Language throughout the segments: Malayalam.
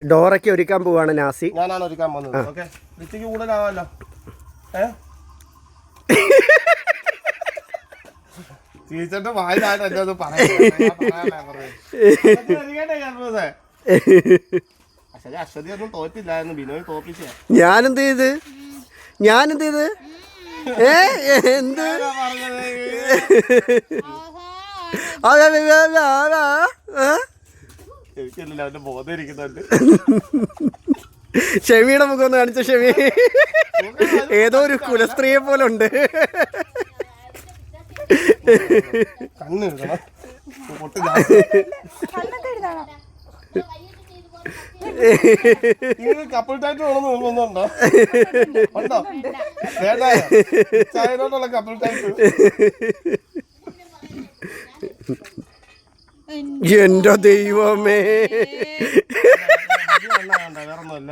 ഡോറൊക്കെ ഒരുക്കാൻ പോവാണ് നാസി. ഞാനാണ് ഒരുക്കാൻ പോകുന്നത്. ഓക്കെ, ഋത്തിക്ക് കൂടുതലാവാമല്ലോ. ടീച്ചറിന്റെ വായിലാണ് എന്റെ അത് അശ്വതി ഒന്നും തോറ്റില്ലായിരുന്നു, ബിനോയ് തോപ്പിച്ച. ഞാനെന്ത് ചെയ്ത് എന്ത് എനിക്കല്ല അവന്റെ ബോധം ഇരിക്കുന്നുണ്ട്. ഷെമിയുടെ മുഖം ഒന്ന് കാണിച്ച. ഷെമി ഏതോ ഒരു കുലസ്ത്രീയെ പോലെ ഉണ്ട്. കണ്ണ് കപ്പിൾ ടൈറ്റ് വേണമെന്ന് തോന്നുന്നുണ്ടോ? ഉണ്ടോ? ചായനോട്ടുള്ള കപ്പിൾ ടൈറ്റ്. എന്റെ ദൈവമേ, വേറൊന്നുമല്ല.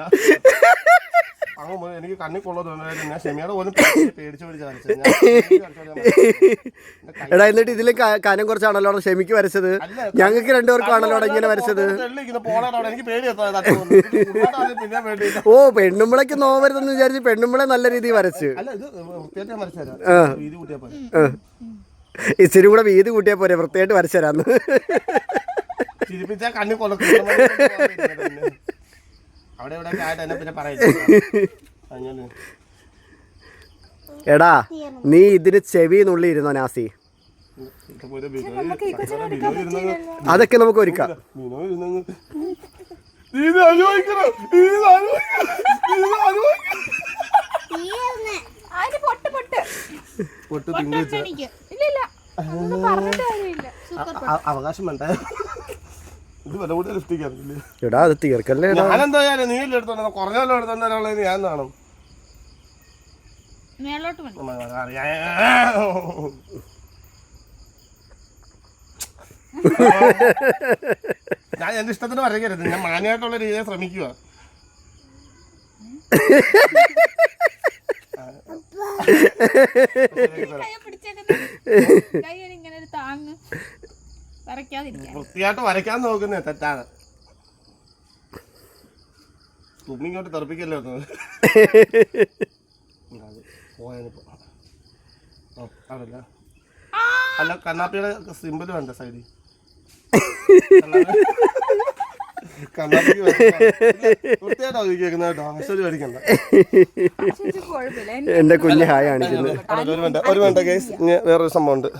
അങ്ങ് എനിക്ക് കണ്ണി കൊള്ളത് ഞാൻ ക്ഷമയോടെ പോലും പേടിച്ചു പിടിച്ചു. എടാ, എന്നിട്ട് ഇതില് കനം കുറച്ചാണല്ലോ ക്ഷമിക്ക് വരച്ചത്. ഞങ്ങൾക്ക് രണ്ടുപേർക്കാണല്ലോ ഇങ്ങനെ വരച്ചത്. ഓ, പെണ്ണുമ്പളേക്ക് നോവരുതെന്ന് വിചാരിച്ച് പെണ്ണുമ്പളെ നല്ല രീതിയിൽ വരച്ച്. ഇച്ചിരി കൂടെ വീതി കൂട്ടിയാ പോരെ, വൃത്തിയായിട്ട് വരച്ചു തരാന്ന്. എടാ, നീ ഇതിന് ചെവിന്നുള്ളി ഇരുന്നോ നാസി? അതൊക്കെ നമുക്ക് ഒരുക്കാം. അവകാശം വേണ്ട. ഇത് വില കൂടിയ ലിഫ്റ്റിക്കാറില്ലേ? എടാ, അത് തീർക്കല്ലേ. ഞാനെന്തായാലും നീ എടുത്തോണ്ടോ, കുറഞ്ഞല്ലോ എടുത്തോണ്ടാളുള്ളത് ഞാൻ കാണും. ഞാൻ എന്റെ ഇഷ്ടത്തിന് വരയ്ക്കരുത്, ഞാൻ മാന്യമായിട്ടുള്ള രീതിയിൽ ശ്രമിക്കുക. വൃത്തിയായിട്ട് വരയ്ക്കാൻ നോക്കുന്നേ തെറ്റാണ്. തുമ്മിങ്ങോട്ട് തെറപ്പിക്കല്ലോ. അതല്ല അല്ല, കണ്ണാപ്പിയുടെ സിമ്പിൾ വേണ്ട സൈഡിൽ. കണ്ണാപ്പിക്ക് വൃത്തിയായിട്ടാ കേൾക്കുന്ന കേട്ടോ, ആശ്വതി മേടിക്കണ്ട. എന്റെ കുഞ്ഞ് ഹായ് കാണിക്കുന്നത്. ഒരു വേണ്ട കേസ് വേറൊരു സംഭവം ഉണ്ട്.